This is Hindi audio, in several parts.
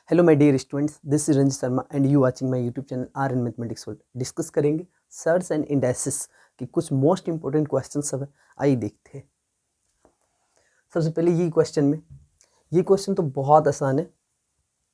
Hello my dear students, this is Ranjit Sharma and you watching my YouTube channel R N mathematics world. Discuss करेंगे सर्च एंड इंडेक्सेस के कुछ मोस्ट इंपॉर्टेंट क्वेश्चन सब है। आइए देखते हैं। सबसे पहले ये क्वेश्चन तो बहुत आसान है।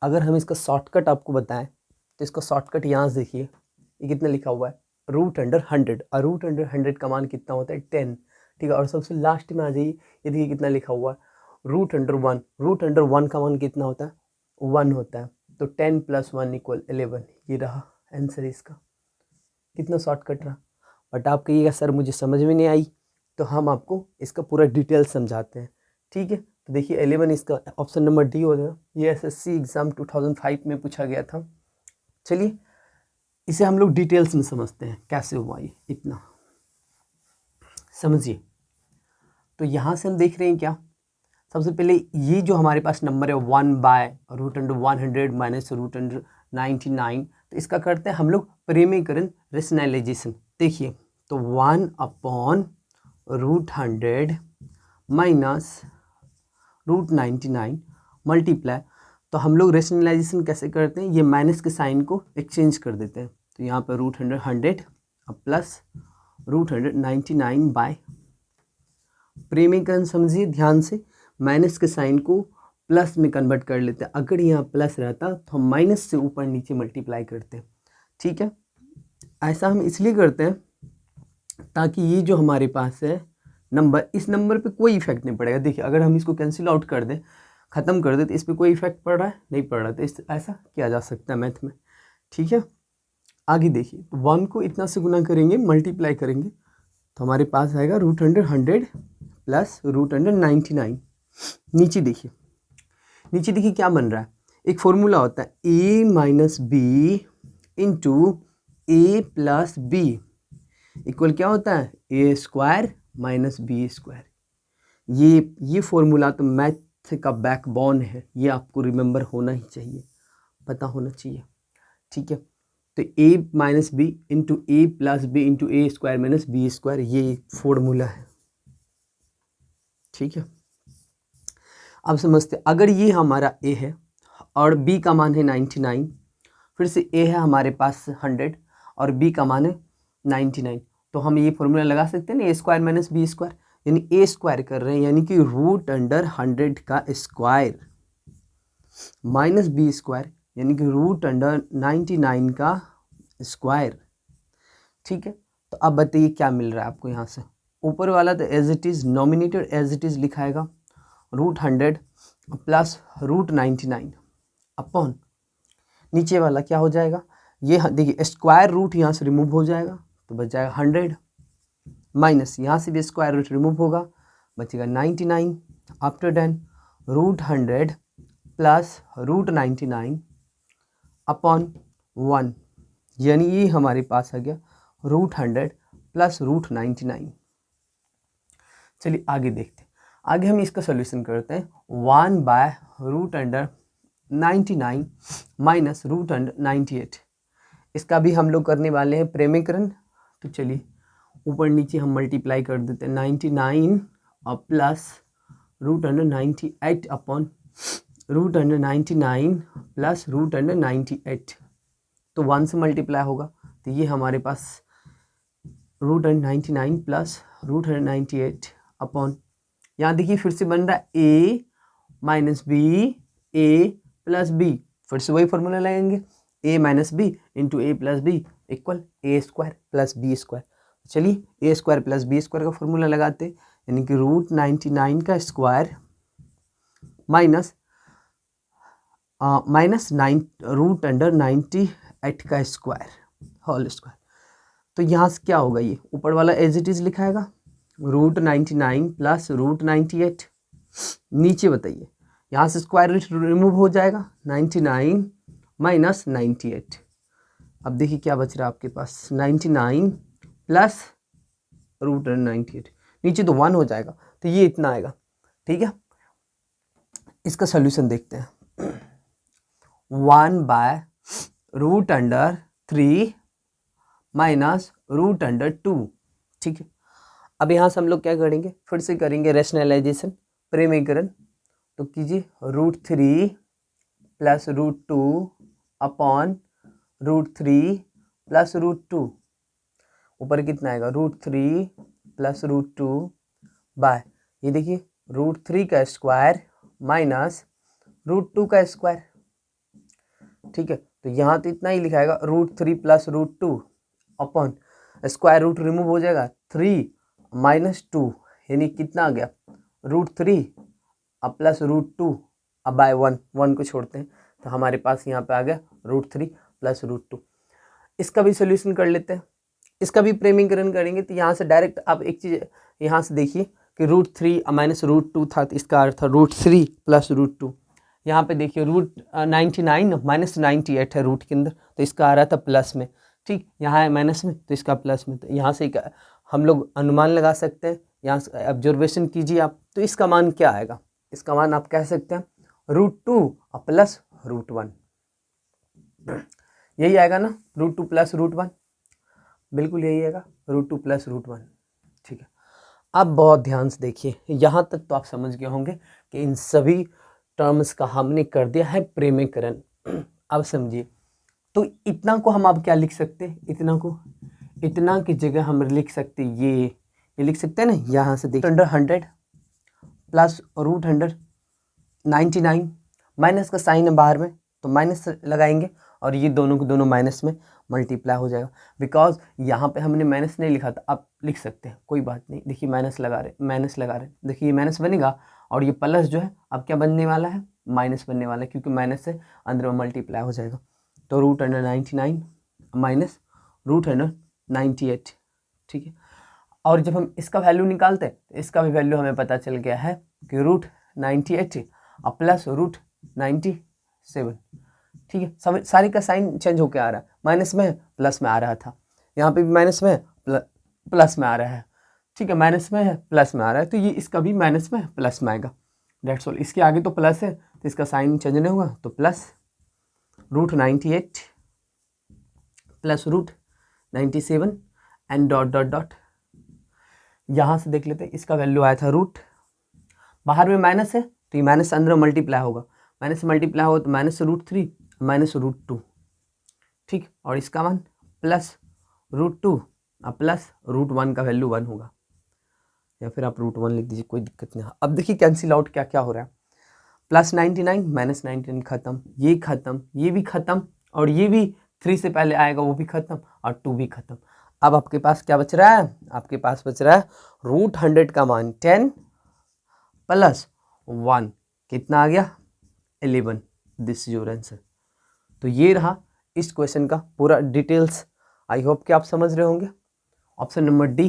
अगर हम इसका शॉर्टकट आपको बताएं तो इसका शॉर्टकट यहाँ से देखिए, ये कितना लिखा हुआ है रूट अंडर 100 और रूट अंडर 100 का मान कितना होता है 10। ठीक है, और सबसे लास्ट में आ जाइए, ये देखिए कितना लिखा हुआ है रूट अंडर 1। रूट अंडर 1 का मान कितना होता है 1 होता है, तो 10 + 1 = 11। ये रहा आंसर इसका। कितना शॉर्टकट रहा। बट आप कहिएगा सर मुझे समझ में नहीं आई, तो हम आपको इसका पूरा डिटेल समझाते हैं। ठीक है, तो देखिए 11 इसका ऑप्शन नंबर डी हो जाएगा। ये एसएससी एग्जाम 2005 में पूछा गया था। चलिए इसे हम लोग डिटेल्स में समझते हैं कैसे हुआ ये इतना, समझिए। तो यहाँ से हम देख रहे हैं क्या, सबसे पहले ये जो हमारे पास नंबर है 1/√100 माइनस √99, तो इसका करते हैं हम लोग परिमेयकरण रेशनलाइजेशन। देखिए तो 1/√100 माइनस √99 मल्टीप्लाई, तो हम लोग रेशनलाइजेशन कैसे करते हैं, ये माइनस के साइन को एक्सचेंज कर देते हैं। तो यहाँ पर √100 प्लस √199 बाय परिमेयकरण, समझिए ध्यान से, माइनस के साइन को प्लस में कन्वर्ट कर लेते हैं। अगर यहाँ प्लस रहता तो हम माइनस से ऊपर नीचे मल्टीप्लाई करते हैं। ठीक है, ऐसा हम इसलिए करते हैं ताकि ये जो हमारे पास है नंबर, इस नंबर पे कोई इफेक्ट नहीं पड़ेगा। देखिए अगर हम इसको कैंसिल आउट कर दें, ख़त्म कर दें, तो इस पर कोई इफेक्ट पड़ रहा है नहीं पड़ रहा, तो इस ऐसा किया जा सकता है मैथ में। ठीक है, आगे देखिए, तो 1 को इतना से गुना करेंगे, मल्टीप्लाई करेंगे, तो हमारे पास आएगा √100 प्लस √199। नीचे देखिए क्या बन रहा है, एक फॉर्मूला होता है a - b into a + b equal क्या होता है a² - b²। ये फॉर्मूला तो मैथ का बैकबोन है, ये आपको रिमेंबर होना ही चाहिए, पता होना चाहिए। ठीक है, तो a - b into a + b into a² - b², ये फॉर्मूला है। ठीक है, अब समझते, अगर ये हमारा a है और b का मान है 99, फिर से a है हमारे पास 100 और b का मान है 99, तो हम ये फॉर्मूला लगा सकते हैं ना a² - b², यानी a² कर रहे हैं, यानी कि √100 का स्क्वायर माइनस b², यानी कि √99 का स्क्वायर। ठीक है, तो अब बताइए क्या मिल रहा है आपको यहाँ से। ऊपर वाला तो as it is, numerator as it is लिखाएगा √100 प्लस √99 अपॉन नीचे वाला क्या हो जाएगा, ये देखिए स्क्वायर रूट यहाँ से रिमूव हो जाएगा, तो बच जाएगा 100 माइनस यहाँ से भी स्क्वायर रूट रिमूव होगा, बचेगा 99 आफ्टर देन √100 प्लस √99 अपॉन 1, यानी ये हमारे पास आ गया √100 प्लस √99। चलिए आगे देखते हैं, आगे हम इसका सोल्यूशन करते हैं। 1/√199 माइनस √198, इसका भी हम लोग करने वाले हैं परिमेयकरण। तो चलिए ऊपर नीचे हम मल्टीप्लाई कर देते हैं, 99 और प्लस √198 अपॉन √199 प्लस √198, तो 1 से मल्टीप्लाई होगा, तो ये हमारे पास √199 प्लस √198 अपॉन, यहाँ देखिए फिर से बन रहा है a - b a + b, फिर से वही फॉर्मूला लगाएंगे a - b into a + b equal a² + b²। चलिए a² + b² का फॉर्मूला लगाते, यानी कि √99 का स्क्वायर माइनस √98 का स्क्वायर होल स्क्वायर। तो यहाँ से क्या होगा, ये ऊपर वाला एज इट इज़ लिखाएगा √99 प्लस √98। नीचे बताइए, यहाँ से स्क्वायर रूट रिमूव हो जाएगा, 99 माइनस 98। अब देखिए क्या बच रहा है आपके पास, 99 प्लस √98, नीचे तो 1 हो जाएगा, तो ये इतना आएगा। ठीक है, इसका सोल्यूशन देखते हैं। 1/√3 माइनस √2। ठीक है, अब यहाँ से हम लोग क्या करेंगे, फिर से करेंगे रेशनलाइजेशन, परिमेयकरण। तो कीजिए √3 प्लस √2 अपॉन √3 प्लस √2, ऊपर कितना आएगा √3 प्लस √2 बाय, ये देखिए √3 का स्क्वायर माइनस √2 का स्क्वायर। ठीक है, तो यहाँ तो इतना ही लिखाएगा √3 plus √2 upon square root remove हो जाएगा 3 माइनस 2, यानी कितना आ गया √3 अब प्लस √2 अब बाय 1 को छोड़ते हैं तो हमारे पास यहाँ पे आ गया √3 प्लस √2। इसका भी सोल्यूशन कर लेते हैं, इसका भी प्रेमीकरण करेंगे तो यहाँ से डायरेक्ट आप एक चीज़ यहाँ से देखिए कि √3 माइनस √2 था तो इसका अर्थ था √3 प्लस √2। यहाँ पे देखिए √99 माइनस 98 है रूट के अंदर तो इसका आ रहा था प्लस में, ठीक, यहाँ है माइनस में तो इसका प्लस में। तो यहाँ से हम लोग अनुमान लगा सकते हैं, यहाँ से ऑब्जर्वेशन कीजिए आप, तो इसका मान क्या आएगा, इसका मान आप कह सकते हैं √2 और प्लस √1, यही आएगा ना √2 प्लस √1, बिल्कुल यही आएगा √2 प्लस √1। ठीक है, अब बहुत ध्यान से देखिए, यहाँ तक तो आप समझ गए होंगे कि इन सभी टर्म्स का हमने कर दिया है प्रेमीकरण। अब समझिए, तो इतना को हम अब क्या लिख सकते हैं, इतना की जगह हम लिख सकते ये लिख सकते हैं ना, यहाँ से देखिए 100 प्लस √199 माइनस का साइन है बाहर में तो माइनस लगाएंगे और ये दोनों को दोनों माइनस में मल्टीप्लाई हो जाएगा। बिकॉज यहाँ पे हमने माइनस नहीं लिखा था, आप लिख सकते हैं, कोई बात नहीं। देखिए माइनस लगा रहे, देखिए ये माइनस बनेगा और ये प्लस जो है अब क्या बनने वाला है, माइनस बनने वाला है, क्योंकि माइनस से अंदर में मल्टीप्लाई हो जाएगा। तो √199 माइनस √198, ठीक है। और जब हम इसका वैल्यू निकालते हैं तो इसका भी वैल्यू हमें पता चल गया है कि √98 और प्लस √97, ठीक है। सब सारी का साइन चेंज होकर आ रहा है, माइनस में प्लस में आ रहा था, यहाँ पे भी माइनस में प्लस में आ रहा है, ठीक है, माइनस में है प्लस में आ रहा है, तो ये इसका भी माइनस में प्लस में आएगा, डेट्स ऑल। इसके आगे तो प्लस है तो इसका साइन चेंज नहीं होगा, तो plus √98 plus √97 and dot dot dot. यहाँ से देख लेते हैं, इसका वैल्यू आया था रूट, बाहर में माइनस है तो ये माइनस अंदर मल्टीप्लाई होगा, माइनस मल्टीप्लाई होगा तो माइनस √3 माइनस √2, ठीक, और इसका मान प्लस √2 और प्लस √1 का वैल्यू 1 होगा, या फिर आप √1 लिख दीजिए, कोई दिक्कत नहीं। अब देखिए कैंसिल आउट क्या क्या हो रहा है, प्लस 99 माइनस 99 खत्म, ये खत्म, ये भी खत्म, और ये भी 3 से पहले आएगा वो भी खत्म, और 2 भी खत्म। अब आपके पास क्या बच रहा है, आपके पास बच रहा है √100 का मान 10 प्लस 1 कितना आ गया 11, दिस इज योर आंसर। तो ये रहा इस क्वेश्चन का पूरा डिटेल्स, आई होप कि आप समझ रहे होंगे। ऑप्शन नंबर डी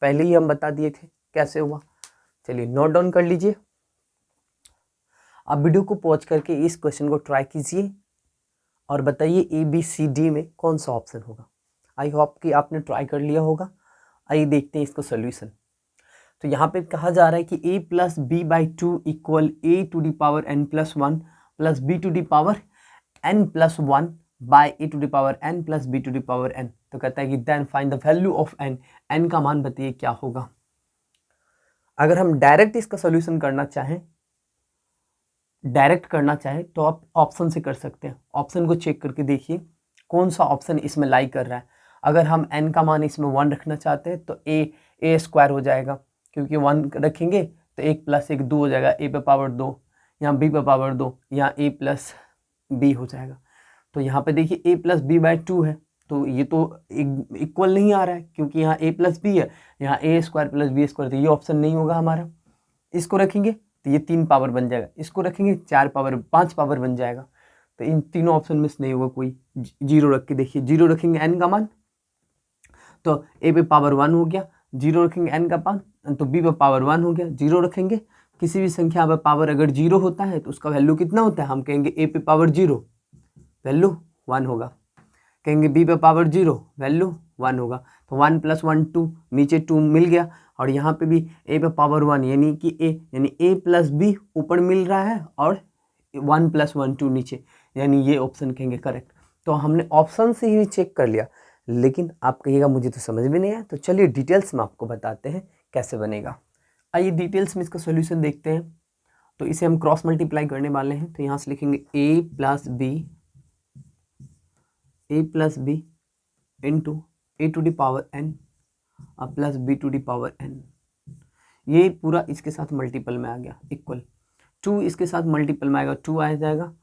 पहले ही हम बता दिए थे कैसे हुआ, चलिए नोट डाउन कर लीजिए। आप वीडियो को पॉज करके इस क्वेश्चन को ट्राई कीजिए और बताइए ABCD में कौन सा ऑप्शन होगा। आई होप कि आपने ट्राई कर लिया होगा। आइए देखते हैं इसका सोल्यूशन। तो यहाँ पे कहा जा रहा है कि a plus b/2 equal a⁴n+1 plus b⁴n+1 by a⁴n plus b⁴n। तो कहता है कि then find the value of n, n का मान बताइए क्या होगा। अगर हम डायरेक्ट इसका सोल्यूशन करना चाहें, तो आप ऑप्शन से कर सकते हैं। ऑप्शन को चेक करके देखिए कौन सा ऑप्शन इसमें लाई कर रहा है। अगर हम n का मान इसमें 1 रखना चाहते हैं तो a स्क्वायर हो जाएगा, क्योंकि 1 रखेंगे तो 1 + 1 2 हो जाएगा, a पे पावर 2, यहाँ b पे पावर 2, यहाँ a प्लस b हो जाएगा। तो यहाँ पे देखिए a प्लस b/2 है, तो ये तो इक्वल नहीं आ रहा है, क्योंकि यहाँ a प्लस b है, यहाँ a square plus b square, तो ये ऑप्शन नहीं होगा हमारा। इसको रखेंगे तो ये 3 पावर बन जाएगा, इसको रखेंगे 5 पावर बन जाएगा। तो इन तीनों ऑप्शन में से नहीं होगा कोई। 0 रख के देखिए, 0 रखेंगे n का मान तो a पे पावर 1 हो गया, 0 रखेंगे n का मान तो b पे पावर 1 हो गया। 0 रखेंगे, किसी भी संख्या पे पावर अगर 0 होता है तो उसका वैल्यू कितना होता है, हम कहेंगे a पे पावर 0 वैल्यू 1 होगा, कहेंगे b पे पावर 0 वैल्यू 1 होगा। तो 1 + 1 2, नीचे 2 मिल गया, और यहाँ पे भी a पे पावर 1 यानी कि a प्लस b ऊपर मिल रहा है और 1 + 1 2 नीचे, यानी ये ऑप्शन कहेंगे करेक्ट। तो हमने ऑप्शन से ही चेक कर लिया, लेकिन आप कहिएगा मुझे तो समझ में नहीं आया, तो चलिए डिटेल्स में आपको बताते हैं कैसे बनेगा। आइए डिटेल्स में इसका सोल्यूशन देखते हैं। तो इसे हम क्रॉस मल्टीप्लाई करने वाले हैं, तो यहाँ से लिखेंगे a plus b into a to the power n plus b to the power n। ये पूरा इसके साथ मल्टीपल में आ गया, इक्वल 2 इसके साथ मल्टीपल में आएगा, 2 आ जाएगा,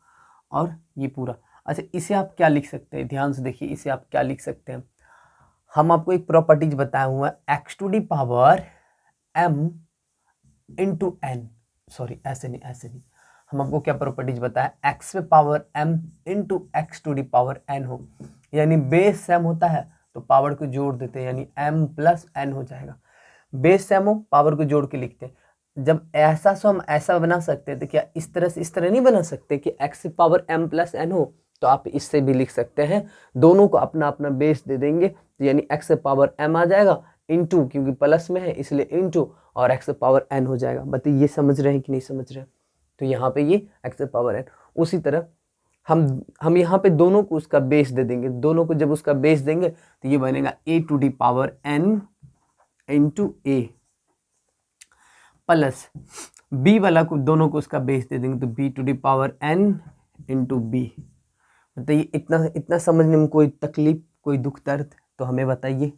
और ये पूरा। अच्छा, इसे आप क्या लिख सकते हैं, ध्यान से देखिए, इसे आप क्या लिख सकते हैं। हम आपको एक प्रॉपर्टीज बताया हुआ है, x to the power m into n, sorry ऐसे नहीं, हम आपको क्या प्रॉपर्टीज बताया, x पे power m into x to the power n हो, यानी बेस सेम होता है तो पावर को जोड़ देते हैं, यानी m प्लस n हो जाएगा। बेस सेम हो, पावर को जोड़ के लिखते हैं। जब ऐसा सो हम ऐसा बना सकते हैं, तो क्या इस तरह से इस तरह नहीं बना सकते कि x से पावर m प्लस n हो, तो आप इससे भी लिख सकते हैं, दोनों को अपना अपना बेस दे देंगे, तो यानी x से पावर m आ जाएगा इंटू, क्योंकि प्लस में है इसलिए इंटू, और x से पावर n हो जाएगा। बताइए ये समझ रहे हैं कि नहीं समझ रहे हैं। तो यहाँ पे ये x से पावर n, उसी तरह हम यहाँ पे दोनों को उसका बेस दे देंगे, दोनों को जब उसका बेस देंगे तो ये बनेगा a to the power n into a plus b वाला को दोनों को उसका बेस दे देंगे, तो b to the power n into b। बताइए इतना समझने में कोई तकलीफ, कोई दुख दर्द तो हमें बताइए,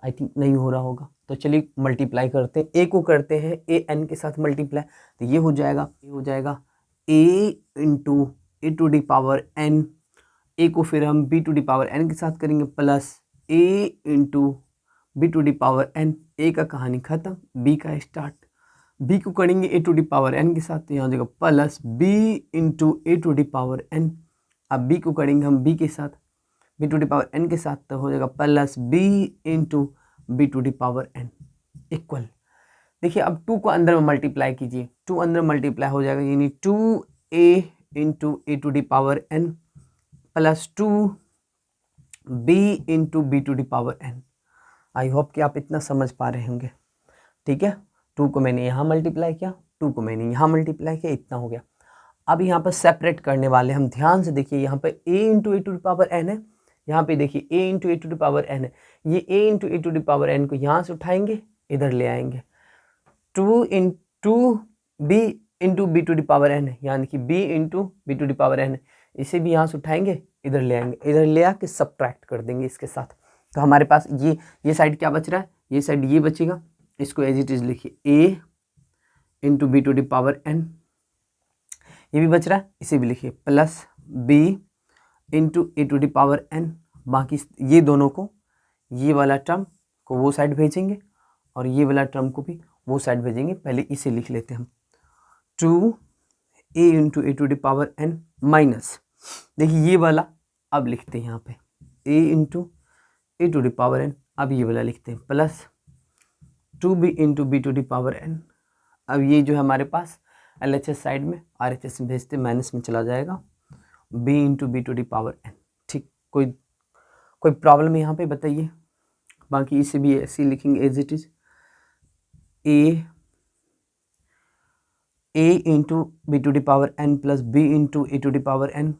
आई थिंक नहीं हो रहा होगा। तो चलिए मल्टीप्लाई करते हैं, a को करते हैं a n के साथ मल्टीप्लाई, तो ये हो जाएगा a into a to the power n, a को फिर हम b to the power n के साथ करेंगे, plus a into b to the power n। a का कहानी खत्म, b का स्टार्ट। b को करेंगे a to the power n के साथ, तो यहाँ हो जाएगा plus b into a to the power n। अब b को करेंगे हम b के साथ, b to the power n के साथ, तो हो जाएगा plus b into b to the power n equal. देखिए अब 2 को अंदर में मल्टीप्लाई कीजिए, 2 अंदर मल्टीप्लाई हो जाएगा, यानी 2a into a to the power n plus 2b into b to the power n। I hope कि आप इतना समझ पा रहे होंगे, ठीक है। 2 को मैंने यहाँ मल्टीप्लाई किया, 2 को मैंने यहाँ मल्टीप्लाई किया, इतना हो गया। अब यहाँ पर सेपरेट करने वाले हम, ध्यान से देखिए, यहाँ पर a into a to the power n है, यहाँ पे देखिए a into a to the power n है, ये a into a to the power n को यहाँ से उठाएंगे, इधर ले आएंगे, 2 into b into b to the power n है, यानी कि b into b to the power n है, इसे भी यहाँ से उठाएंगे, इधर ले आएंगे, इधर ले आके सब्ट्रैक्ट कर देंगे इसके साथ। तो हमारे पास ये साइड क्या बच रहा है, ये साइड ये बचेगा, इसको एज इट इज लिखिए a into b to the power n, ये भी बच रहा है, इसे भी लिखिए plus b into a to the power n। बाकी ये दोनों को, ये वाला टर्म को वो साइड भेजेंगे और ये वाला टर्म को भी वो साइड भेजेंगे। पहले इसे लिख लेते हैं हम, 2a into a to the power n minus, देखिए ये वाला अब लिखते हैं यहाँ पे a into a to the power n, अब ये वाला लिखते हैं plus 2b into b to the power n। अब ये जो है हमारे पास LHS साइड में, RHS में भेजते माइनस में चला जाएगा, b into b to the power n। ठीक, कोई प्रॉब्लम है यहाँ पे बताइए। बाकी इसे भी ऐसे लिखेंगे as it is, a into b to the power n plus b into a to the power n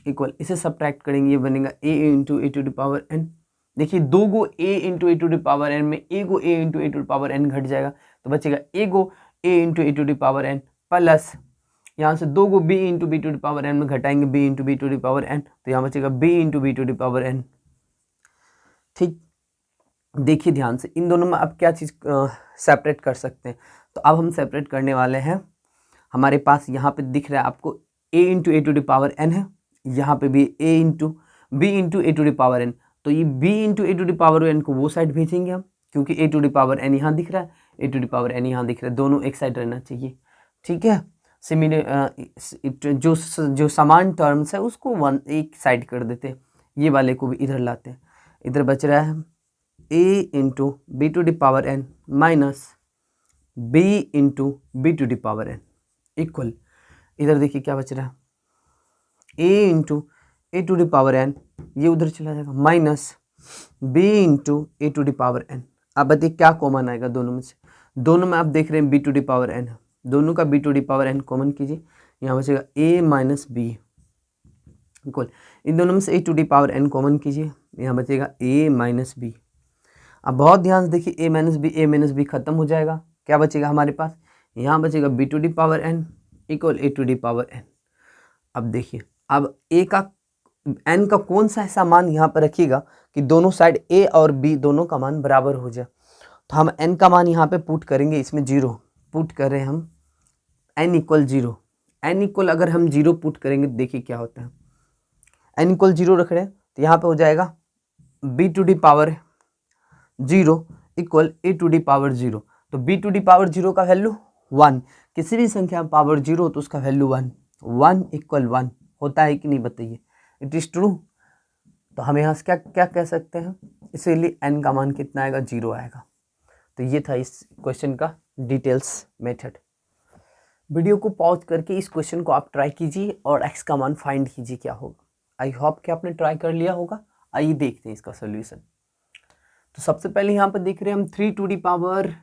equal, इसे सब्ट्रैक्ट करेंगे, ये बनेगा a into a to the power n। देखिए 2 गो a into a to the power n में a गो a into a to the power n घट जाएगा, तो बचेगा a गो a into a to the power n plus यहाँ से 2 गो b into b to the power n में घटाएंगे b into b to the power n, तो यहाँ बचेगा b into b to the power n। ठीक, देखिए ध्यान से, इन दोनों में अब क्या चीज़ सेपरेट कर सकते हैं, तो अब हम सेपरेट करने वाले हैं। हमारे पास यहाँ पे दिख रहा है आपको a into a to the power n है, यहाँ पे भी a into B into a to the power n, तो ये b into a to the power n को वो साइड भेजेंगे हम, क्योंकि a to the power n यहाँ दिख रहा है, a to the power n यहाँ दिख रहा है, दोनों एक साइड रहना चाहिए, ठीक है। सिमिलर जो समान टर्म्स है उसको एक साइड कर देते हैं, ये वाले को भी इधर लाते हैं, इधर बच रहा है a into b to the power n minus b into b to the power n equal, इधर देखिए क्या बच रहा है a into a to the power n, ये उधर चला जाएगा, minus b into a to the power n। अब बताइए क्या कॉमन आएगा दोनों में से, दोनों में आप देख रहे हैं b to the power n है, दोनों का b to the power n common कीजिए, यहाँ बचेगा a माइनस बी इक्वल, इन दोनों में से a to the power n common कीजिए, यहाँ बचेगा a माइनस बी। अब बहुत ध्यान से देखिए, a माइनस बी खत्म हो जाएगा, क्या बचेगा हमारे पास, यहाँ बचेगा b to the power n equal a to the power n। अब देखिए, अब a का n का कौन सा ऐसा मान यहाँ पर रखिएगा कि दोनों साइड a और b दोनों का मान बराबर हो जाए। तो हम n का मान यहाँ पे पुट करेंगे, इसमें 0 पुट कर रहे हैं हम, n इक्वल 0। n इक्वल अगर हम 0 पुट करेंगे तो देखिए क्या होता है, n इक्वल 0 रख रहे हैं तो यहाँ पे हो जाएगा b to the power 0 equal a to the power 0। तो b टू दी पावर 0 का वैल्यू 1, किसी भी संख्या पावर 0 तो उसका वैल्यू 1, 1 इक्वल 1 होता है कि नहीं बताइए, इट इज़ ट्रू। तो हम यहाँ से क्या क्या कह सकते हैं, इसीलिए n का मान कितना आएगा, 0 आएगा। तो ये था इस क्वेश्चन का डिटेल्स मेथड। वीडियो को पॉज करके इस क्वेश्चन को आप ट्राई कीजिए और x का मान फाइंड कीजिए क्या होगा। आई होप कि आपने ट्राई कर लिया होगा। आइए देखते हैं इसका सोल्यूशन। तो सबसे पहले यहाँ पर देख रहे हैं हम 3 टू दी पावर,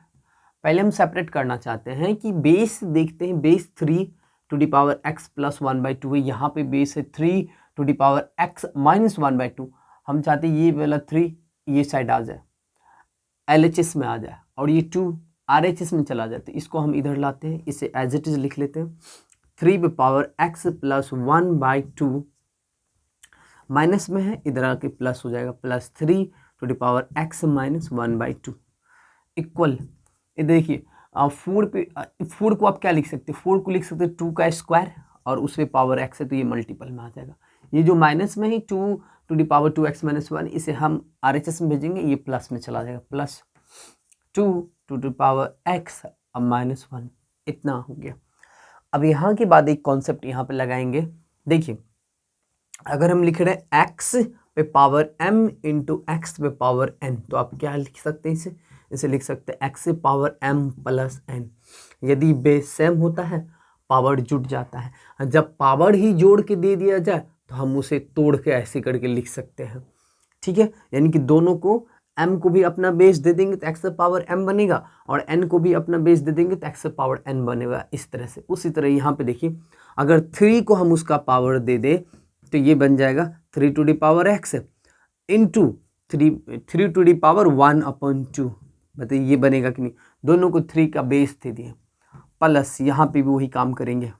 पहले हम सेपरेट करना चाहते हैं कि बेस देखते हैं, base 3 to the power x plus 1/2 है, यहाँ पे बेस है 3 to the power x minus 1/2। हम चाहते हैं ये वाला 3 ये साइड आ जाए, LHS में आ जाए, और ये 2 RHS में चला जाए। तो इसको हम इधर लाते हैं, इसे एज इट इज लिख लेते हैं, 3 पे पावर x प्लस 1/2 माइनस में है, इधर आके प्लस हो जाएगा, plus 3 to the power x minus 1/2 equal, ये देखिए 4 को आप क्या लिख सकते हैं, 4 को लिख सकते हैं 2 का स्क्वायर और उस पर पावर x है तो ये मल्टीपल में आ जाएगा। ये जो माइनस में है 2 to the power 2x minus 1, इसे हम RHS में भेजेंगे, ये प्लस में चला जाएगा, plus 2 to the power x अब माइनस 1, इतना हो गया। अब यहाँ के बाद एक कॉन्सेप्ट यहाँ पे लगाएंगे। देखिए, अगर हम लिख रहे हैं x पे पावर m इंटू एक्स पे पावर n, तो आप क्या लिख सकते हैं, इसे लिख सकते हैं x से पावर m प्लस n। यदि बेस सेम होता है पावर जुड़ जाता है, जब पावर ही जोड़ के दे दिया जाए तो हम उसे तोड़ के ऐसे करके लिख सकते हैं, ठीक है। यानी कि दोनों को, m को भी अपना बेस दे देंगे तो x से पावर m बनेगा, और n को भी अपना बेस दे देंगे तो x से पावर n बनेगा, इस तरह से। उसी तरह यहाँ पे देखिए, अगर 3 को हम उसका पावर दे दे तो ये बन जाएगा 3 to the power x into 3 to the power 1/2। बताइए ये बनेगा कि नहीं, दोनों को 3 का बेस दे दिए, प्लस यहाँ पे भी वही काम करेंगे,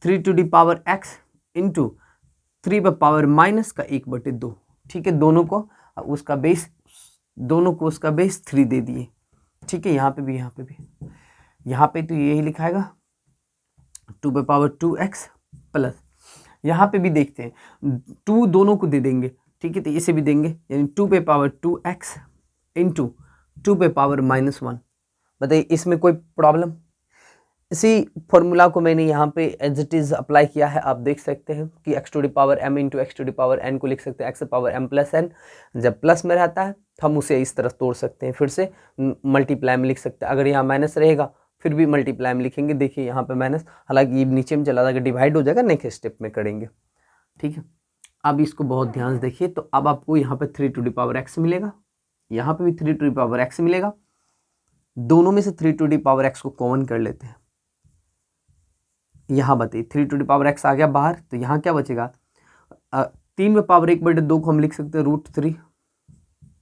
3 to the power x into 3 पे पावर माइनस का 1/2, ठीक है। दोनों को उसका बेस 3 दे दिए, ठीक है। यहाँ पे भी यहाँ पे तो यही लिखाएगा 2 पे पावर 2x प्लस, यहाँ पे भी देखते हैं 2 दोनों को दे देंगे, ठीक है, तो इसे भी देंगे, यानी 2 पे पावर 2x इंटू 2 पे पावर माइनस 1। बताइए इसमें कोई प्रॉब्लम? इसी फॉर्मूला को मैंने यहाँ पे एज इट इज़ अप्लाई किया है। आप देख सकते हैं कि x to the power m into x to the power n को लिख सकते हैं x power m plus n। जब प्लस में रहता है तो हम उसे इस तरह तोड़ सकते हैं, फिर से मल्टीप्लाई में लिख सकते हैं। अगर यहाँ माइनस रहेगा फिर भी मल्टीप्लाई में लिखेंगे। देखिए यहाँ पे माइनस, हालांकि ये नीचे में चला जाएगा, डिवाइड हो जाएगा, नेक्स्ट स्टेप में करेंगे, ठीक है। अब इसको बहुत ध्यान से देखिए, तो अब आपको यहाँ पे 3 टू दी पावर x मिलेगा, यहाँ पे भी 3 टू दी पावर x मिलेगा। दोनों में से 3 टू दी पावर x को कॉमन कर लेते हैं। यहाँ बताइए 3 टू दी पावर x आ गया बाहर, तो यहाँ क्या बचेगा, 3 पे पावर 1/2 को हम लिख सकते हैं √3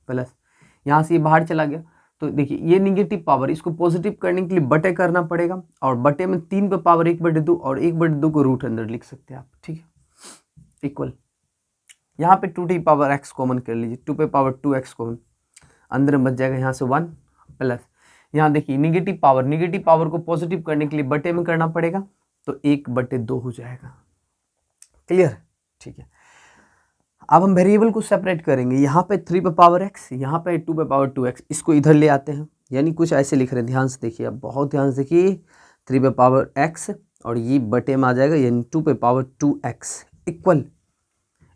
प्लस, यहाँ से ये बाहर चला गया। तो देखिए ये निगेटिव पावर, इसको पॉजिटिव करने के लिए बटे करना पड़ेगा, और बटे में 3 पे पावर 1/2 और 1/2 को रूट अंदर लिख सकते हैं आप, ठीक है, इक्वल। यहाँ पे 2 to the power x common कर लीजिए, 2 पे पावर 2x कॉमन, अंदर बच जाएगा यहाँ से 1 प्लस, यहाँ देखिए निगेटिव पावर को पॉजिटिव करने के लिए बटे में करना पड़ेगा, तो 1/2 हो जाएगा, क्लियर, ठीक है। अब हम वेरिएबल को सेपरेट करेंगे, यहाँ पे 3 पे पावर x, यहाँ पे 2 पे पावर 2x, इसको इधर ले आते हैं, यानी कुछ ऐसे लिख रहे हैं, ध्यान से देखिए, अब बहुत ध्यान से देखिए, 3 पे पावर x और ये बटे में आ जाएगा, यानी 2 पे पावर 2x इक्वल,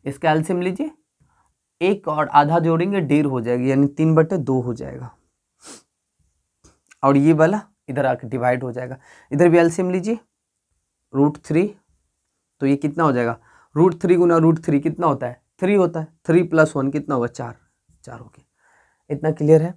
इसका एलसीएम लीजिए, 1 और आधा जोड़ेंगे 1.5 हो जाएगा, यानी 3/2 हो जाएगा, और ये वाला इधर आकर डिवाइड हो जाएगा। इधर भी एलसीएम लीजिए, √3, तो ये कितना हो जाएगा, √3 गुना √3 कितना होता है, 3 होता है, 3 + 1 कितना होगा, 4 हो गया। इतना क्लियर है।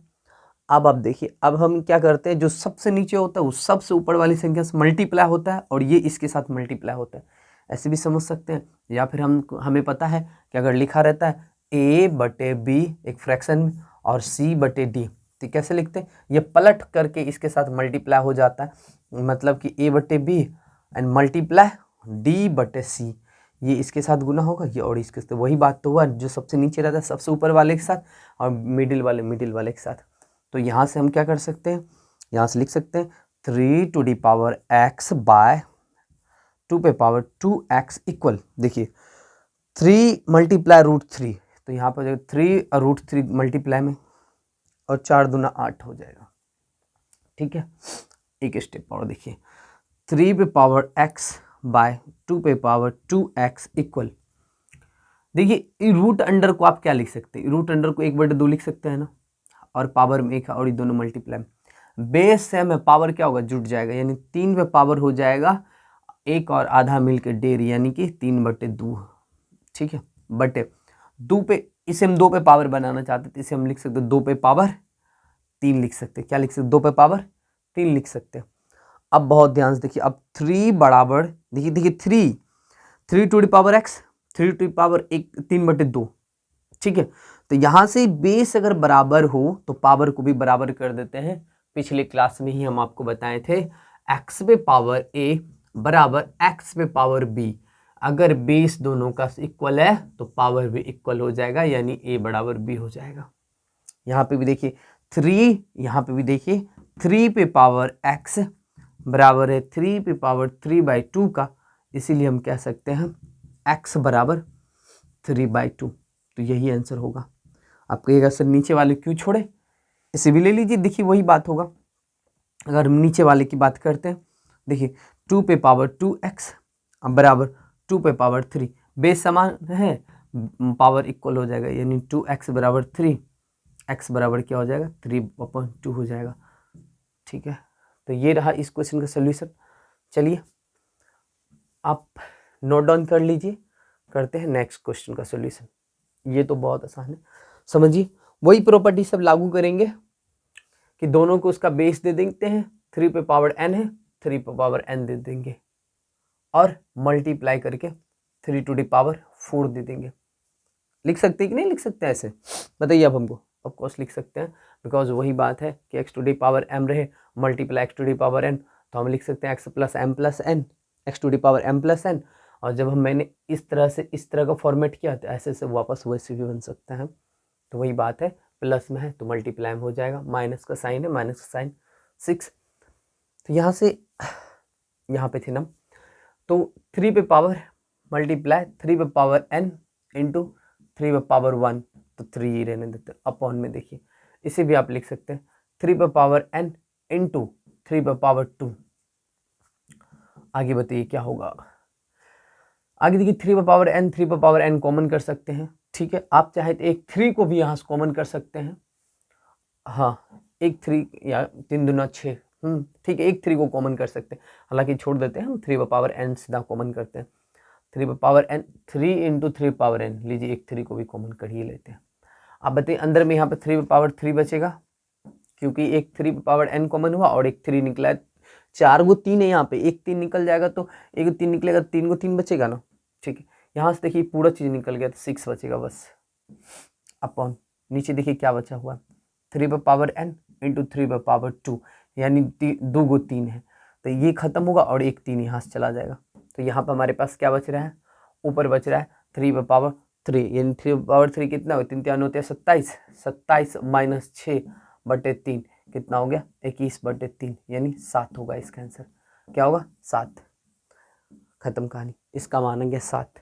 अब आप देखिए, अब हम क्या करते हैं, जो सबसे नीचे होता है वो सबसे ऊपर वाली संख्या से मल्टीप्लाई होता है, और ये इसके साथ मल्टीप्लाई होता है, ऐसे भी समझ सकते हैं। या फिर हमें पता है कि अगर लिखा रहता है a/b एक फ्रैक्शन में और c/d, तो कैसे लिखते हैं, ये पलट करके इसके साथ मल्टीप्लाई हो जाता है, मतलब कि a बटे बी एंड मल्टीप्लाई d बटे सी, ये इसके साथ गुना होगा, ये और इसके साथ। वही बात तो हुआ, जो सबसे नीचे रहता है सबसे ऊपर वाले के साथ और मिडिल वाले के साथ। तो यहाँ से हम क्या कर सकते हैं, यहाँ से लिख सकते हैं 3 to the power x by 2 पे पावर 2x इक्वल, देखिए 3 मल्टीप्लाई √3, तो यहाँ पर 3 √3 मल्टीप्लाई में और 4 दूना 8 हो जाएगा। ठीक है, एक स्टेप और देखिए 3 पे पावर x बाय 2 पे पावर 2x इक्वल, देखिए रूट अंडर को आप क्या लिख सकते हैं, रूट अंडर को 1/2 लिख सकते हैं ना, और पावर में 1 है और ये दोनों मल्टीप्लाई, बेस से हमें पावर क्या होगा, जुट जाएगा, यानी 3 पे पावर हो जाएगा 1 और आधा मिलकर 1.5, यानी कि 3/2। ठीक है, बटे 2 पे, इसे हम 2 पे पावर बनाना चाहते थे, इसे हम लिख सकते 2 पे पावर 3 लिख सकते हैं, क्या लिख सकते 2 पे पावर 3 लिख सकते हैं। अब बहुत ध्यान से देखिए, अब 3 बराबर, देखिए 3 to the power x, 3 to the power 3/2। ठीक है, तो यहाँ से बेस अगर बराबर हो तो पावर को भी बराबर कर देते हैं। पिछले क्लास में ही हम आपको बताए थे x पे पावर a बराबर x पे पावर b, अगर बेस दोनों का इक्वल है तो पावर भी इक्वल हो जाएगा, यानी a बराबर b हो जाएगा। यहाँ पे भी देखिए 3, यहाँ पे भी देखिए 3 पे पावर x बराबर है 3 पे पावर 3/2 का, इसीलिए हम कह सकते हैं x बराबर 3/2, तो यही आंसर होगा। आप कहिएगा सर नीचे वाले क्यों छोड़े, इसे भी ले लीजिए, देखिए वही बात होगा। अगर हम नीचे वाले की बात करते हैं, देखिए 2 पे पावर 2x बराबर 2 पे पावर 3, बेस समान है, पावर इक्वल हो जाएगा, यानी 2x बराबर 3, x बराबर क्या हो जाएगा 3/2 हो जाएगा। ठीक है, तो ये रहा इस क्वेश्चन का सोल्यूशन। चलिए आप नोट डाउन कर लीजिए, करते हैं नेक्स्ट क्वेश्चन का सोल्यूशन। ये तो बहुत आसान है, समझिए वही प्रॉपर्टी सब लागू करेंगे कि दोनों को उसका बेस दे देते हैं, 3 पे पावर n है 3 पे पावर n दे देंगे और मल्टीप्लाई करके 3 टू दी पावर 4 दे देंगे। लिख सकते हैं कि नहीं लिख सकते हैं ऐसे, बताइए आप हमको। ऑफ कोर्स लिख सकते हैं, बिकॉज वही बात है कि x to the power m रहे multiply x to the power n, तो हम लिख सकते हैं x plus m plus n, x to the power m plus n। और जब मैंने इस तरह का फॉर्मेट किया तो ऐसे से वापस वैसे भी बन सकते हैं। तो वही बात है, प्लस में है तो मल्टीप्लाई में हो जाएगा, माइनस का साइन है माइनस का साइन 6। तो यहाँ से यहाँ पे थे ना, तो 3 पे पावर मल्टीप्लाई 3 पे पावर n इंटू 3 पे पावर 1, तो 3 ही रहने देते अपॉन में, देखिए इसे भी आप लिख सकते हैं 3 पे पावर n इंटू 3 पे पावर 2। आगे बताइए क्या होगा, आगे देखिए 3 पे पावर n कॉमन कर सकते हैं। ठीक है, आप चाहे तो एक 3 को भी यहाँ से कॉमन कर सकते हैं, हाँ एक 3 या 3 दूना 6, ठीक है एक 3 को कॉमन कर सकते हैं, हालांकि छोड़ देते हैं हम 3 पे पावर n सीधा कॉमन करते हैं। 3 पे power n 3 into 3 power n, लीजिए एक 3 को भी कॉमन कर ही लेते हैं। आप बताइए अंदर में यहाँ पे 3 पे पावर 3 बचेगा, क्योंकि एक 3 पे पावर n कॉमन हुआ और एक 3 निकला है, 4 को 3 है यहाँ पे, एक 3 निकल जाएगा तो एक 3 निकलेगा, 3 को 3 बचेगा ना। ठीक है, यहाँ से देखिए पूरा चीज़ निकल गया तो 6 बचेगा बस, अपॉन नीचे देखिए क्या बचा हुआ 3 पे पावर n इंटू 3 पे पावर 2, यानी 2 को 3 है, तो ये खत्म होगा और एक 3 यहाँ से चला जाएगा। तो यहाँ पर हमारे पास क्या बच रहा है, ऊपर बच रहा है 3 पे पावर 3, यानी 3 पे पावर 3 कितना हो, 3 3 होते हैं 27, 27 माइनस 6/3 कितना हो गया 21/3, यानी 7 होगा इसका आंसर। क्या होगा 7, खत्म कहानी, इसका मान गया 7।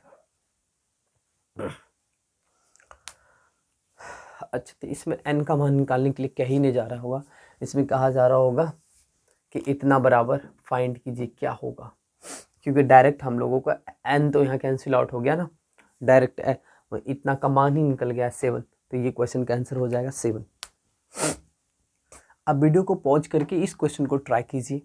अच्छा, तो इसमें n का मान निकालने के लिए कहीं नहीं जा रहा होगा, इसमें कहा जा रहा होगा कि इतना बराबर फाइंड कीजिए क्या होगा, क्योंकि डायरेक्ट हम लोगों का n तो यहाँ कैंसिल आउट हो गया ना, डायरेक्ट इतना का मान ही निकल गया 7, तो ये क्वेश्चन का आंसर हो जाएगा 7। अब वीडियो को पॉज करके इस क्वेश्चन को ट्राई कीजिए,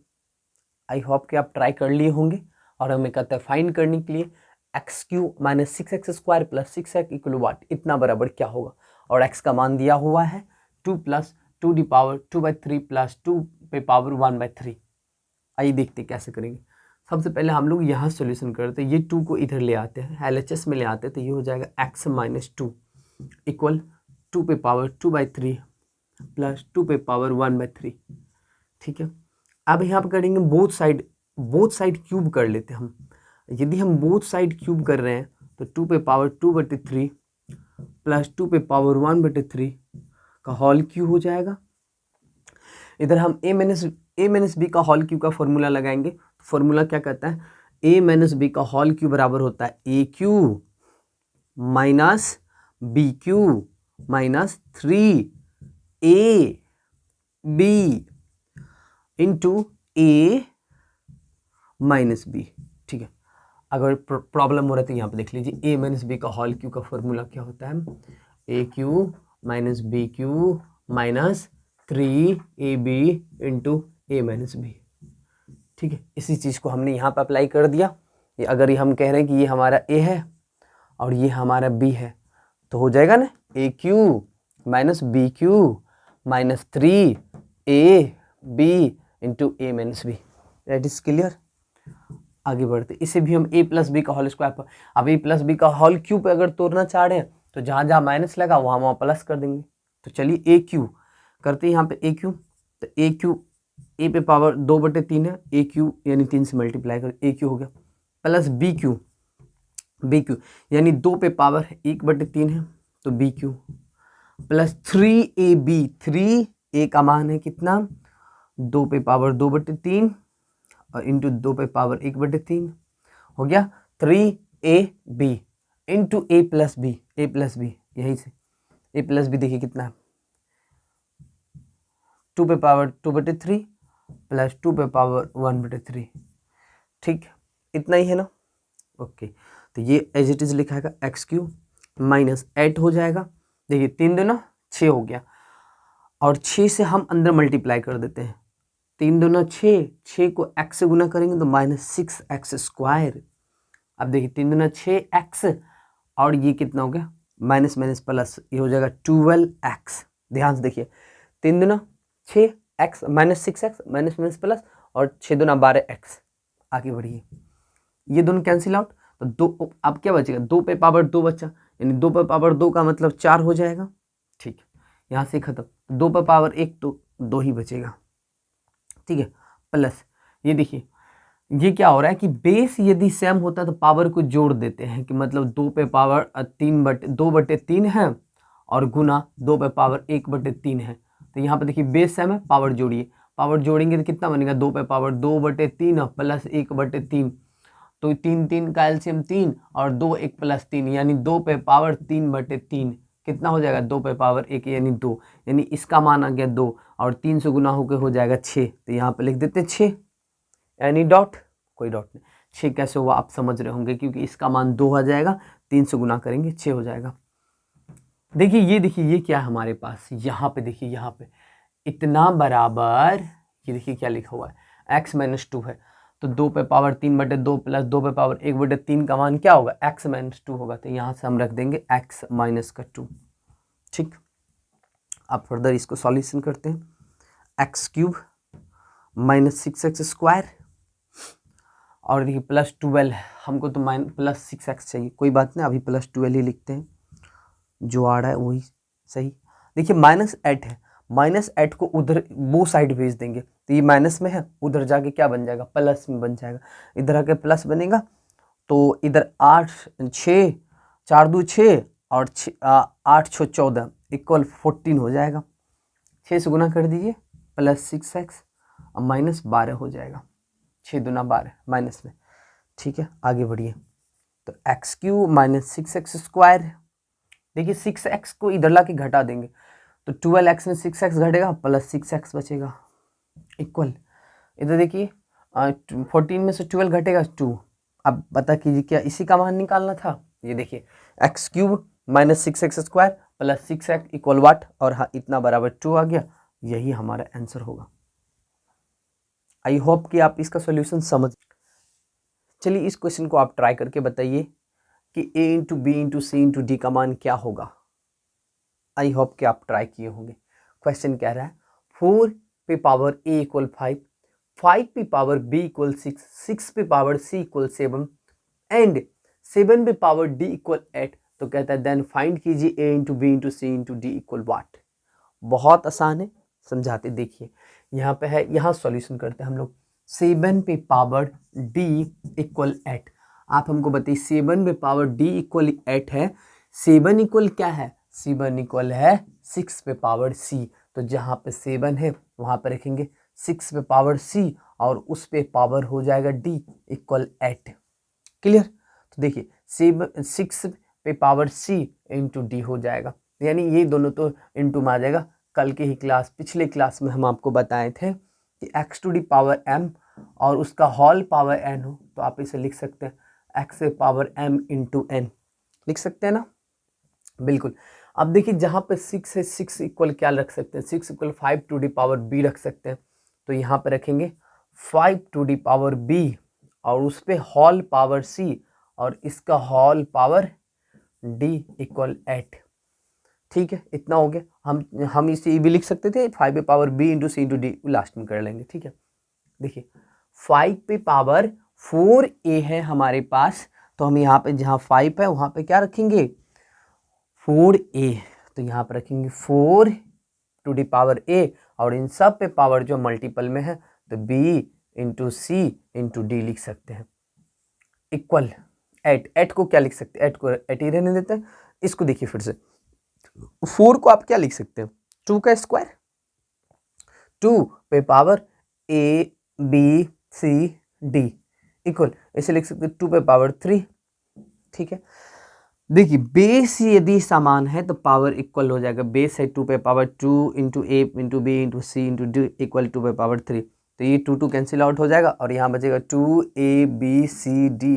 आई होप कि आप ट्राई कर लिए होंगे। और हमें कहता है फाइंड करने के लिए x³ minus 6x² plus 6x equal वाट, इतना बराबर क्या होगा, और x का मान दिया हुआ है 2 प्लस 2 दी पावर 2/3 प्लस 2 पे पावर 1/3। आइए देखते कैसे करेंगे। सबसे पहले हम लोग यहाँ सोल्यूशन करते हैं, ये 2 को इधर ले आते हैं, LHS में ले आते हैं, तो ये हो जाएगा x - 2 इक्वल 2 पे पावर 2/3 प्लस 2 पे पावर 1/3। ठीक है, अब यहाँ पर करेंगे बोथ साइड क्यूब कर लेते हैं हम। यदि हम बोथ साइड क्यूब कर रहे हैं तो 2 पे पावर 2/3 प्लस 2 पे पावर 1/3 का होल क्यूब हो जाएगा। इधर हम a माइनस बी का होल क्यूब का फॉर्मूला लगाएंगे। तो फॉर्मूला क्या कहता है, a माइनस बी का होल क्यूब बराबर होता है a cube minus B cube minus 3ab into a minus B. ठीक है, अगर प्रॉब्लम हो रहा है तो यहाँ पे देख लीजिए a माइनस बी का होल क्यूब का फॉर्मूला क्या होता है, a cube minus B cube minus 3ab into a minus B. ठीक है, इसी चीज़ को हमने यहाँ पे अप्लाई कर दिया। ये अगर ये हम कह रहे हैं कि ये हमारा a है और ये हमारा b है तो हो जाएगा ना a cube minus B cube minus 3ab into a minus B. That is clear. आगे बढ़ते, इसे भी हम a प्लस बी का होल स्क्वायर पर, अब a प्लस बी का होल क्यूब अगर तोड़ना चाह रहे हैं तो जहाँ जहाँ माइनस लगा वहाँ प्लस कर देंगे। तो चलिए a क्यूब करते हैं यहाँ पे a क्यूब, तो a क्यूब a पे पावर 2/3 है, a क्यूब यानी 3 से मल्टीप्लाई कर a क्यूब हो गया, प्लस b क्यूब यानी 2 पे पावर 1/3 है तो b cube plus 3ab, 3a का मान है कितना 2 पे पावर 2/3 और इंटू 2 पे पावर 1/3 हो गया 3ab into a plus B, यही से a प्लस बी देखिए कितना 2 पे पावर 2/3 प्लस 2 पे पावर 1/3। ठीक, इतना ही है ना। ओके, तो ये एज इट इज लिखा है एक्स क्यूब माइनस 8 हो जाएगा। देखिए 3 दूना 6 हो गया और 6 से हम अंदर मल्टीप्लाई कर देते हैं, 3 दूना 6 को x से गुना करेंगे तो माइनस 6x स्क्वायर। अब देखिए 3 दूना 6x और ये कितना हो गया माइनस माइनस प्लस, ये हो जाएगा 12x। ध्यान से देखिए 3 दूना 6x minus 6x minus minus plus और 6 दूना 12x। आगे बढ़िए, ये दोनों कैंसिल आउट तो 2, अब क्या बचेगा 2 पे पावर 2 बचा, यानी 2 पे पावर 2 का मतलब 4 हो जाएगा। ठीक, यहाँ से खत्म, 2 पे पावर 1 तो 2 ही बचेगा। ठीक है, प्लस ये देखिए ये क्या हो रहा है कि बेस यदि सेम होता है तो पावर को जोड़ देते हैं कि मतलब 2 पे पावर 2/3 है और गुना 2 पे पावर 1/3 है। तो यहाँ पे देखिए बेस सेम है, पावर जोड़िए, पावर जोड़ेंगे तो कितना बनेगा 2 पे पावर 2/3 प्लस 1/3 तो 3 का एलसीएम 3 और 2 1 प्लस 3 यानी 2 पे पावर 3/3 कितना हो जाएगा 2 पे पावर 1 यानी 2, यानी इसका मान आ गया 2 और 3 से गुना होकर हो जाएगा 6। तो यहाँ पे लिख देते हैं 6, यानी डॉट, कोई डॉट नहीं। 6 कैसे हुआ आप समझ रहे होंगे क्योंकि इसका मान 2 आ जाएगा, 3 से गुना करेंगे 6 हो जाएगा। देखिए ये क्या है हमारे पास, यहाँ पे देखिए, यहाँ पे इतना बराबर, ये देखिए क्या लिखा हुआ है x माइनस 2 है तो 2 पे पावर 3/2 प्लस 2 पे पावर 1/3 का मान क्या होगा x माइनस 2 होगा। तो यहाँ से हम रख देंगे x माइनस का 2। ठीक, अब फर्दर इसको सॉल्यूशन करते हैं, x cube minus 6x square और देखिए प्लस 12, हमको तो प्लस 6x चाहिए, कोई बात नहीं अभी प्लस 12 ही लिखते हैं, जो आ रहा है वही सही। देखिए माइनस 8 है, माइनस 8 को उधर वो साइड भेज देंगे तो ये माइनस में है, उधर जाके क्या बन जाएगा प्लस में बन जाएगा, इधर आके प्लस बनेगा तो इधर 8 6 4 2 6 और 8 6 14 इक्वल 14 हो जाएगा। 6 से गुना कर दीजिए प्लस 6x और माइनस 12 हो जाएगा, 6 दूना 12 माइनस में। ठीक है, आगे बढ़िए, तो x cube minus 6x square, देखिए 6x को इधर ला के घटा देंगे तो 12x में 6x घटेगा प्लस 6x बचेगा इक्वल, इधर देखिए 14 में से 12 घटेगा 2। अब पता कीजिए क्या इसी का मान निकालना था, ये देखिए x cube minus 6x square plus 6x equal what, और हाँ इतना बराबर 2 आ गया, यही हमारा आंसर होगा। आई होप कि आप इसका सॉल्यूशन समझ। चलिए इस क्वेश्चन को आप ट्राई करके बताइए कि a into B into C into D का मान क्या होगा। आई होप कि आप ट्राई किए होंगे। क्वेश्चन कह रहा है 4 पे पावर a इक्वल 5, 5 पे पावर b इक्वल 6, 6 पे पावर c इक्वल 7 एंड 7 पे पावर d इक्वल 8। तो कहता है देन फाइंड कीजिए a into B into C into D equal what. बहुत आसान है, समझाते देखिए। यहाँ पे है, यहाँ सॉल्यूशन करते हैं हम लोग। 7 पे पावर d इक्वल 8। आप हमको बताइए 7 पे पावर d इक्वल 8 है। 7 इक्वल क्या है? 7 इक्वल है 6 पे पावर c। तो जहाँ पे 7 है वहाँ पे रखेंगे 6 पे पावर c और उस पे पावर हो जाएगा d इक्वल 8। क्लियर? तो देखिए 6 पे पावर c इंटू डी हो जाएगा, यानी ये दोनों तो इंटू में आ जाएगा। कल के ही पिछले क्लास में हम आपको बताए थे कि x to the power m और उसका होल पावर n हो तो आप इसे लिख सकते हैं x पे पावर m इंटू n, लिख सकते हैं ना? बिल्कुल। अब देखिए जहाँ पे 6 है, 6 इक्वल क्या रख सकते हैं? 6 equal 5 to the power b रख सकते हैं। तो यहाँ पे रखेंगे 5 टू दी पावर b और उस पे होल पावर c और इसका होल पावर d इक्वल 8। ठीक है, इतना हो गया। हम इसे भी लिख सकते थे 5 पे power b into C into D, last में कर लेंगे। ठीक है, देखिए 5 पे पावर 4a है हमारे पास, तो हम यहाँ पे जहाँ 5 है वहाँ पे क्या रखेंगे? 4a। तो यहाँ पे रखेंगे 4 टू दी पावर a और इन सब पे पावर जो मल्टीपल में है तो b into C into D लिख सकते हैं इक्वल 8। 8 को क्या लिख सकते हैं? 8 को 8 ही रहने देते हैं। इसको देखिए फिर से, 4 को आप क्या लिख सकते हैं? 2 का स्क्वायर, 2 पे power a b c d equal, इसे लिख सकते हैं 2 पे पावर 3। ठीक है, देखिए बेस यदि समान है तो पावर इक्वल हो जाएगा। बेस है 2 पे पावर 2 इंटू ए into B into C into D equal 2 पे पावर 3। तो ये 2 कैंसिल आउट हो जाएगा और यहाँ बचेगा 2ab cd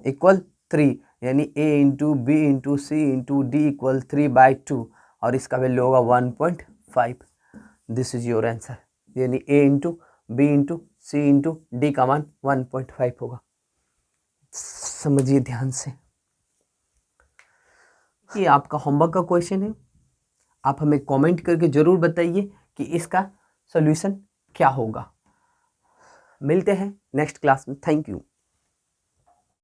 इक्वल 3, यानी a into B into C into D equal 3/2 और इसका वैल्यू होगा 1.5। दिस इज योर आंसर, यानी a into B into C into D का मान 1.5 होगा। समझिए ध्यान से, ये आपका होमवर्क का क्वेश्चन है। आप हमें कमेंट करके जरूर बताइए कि इसका सॉल्यूशन क्या होगा। मिलते हैं नेक्स्ट क्लास में। Thank you.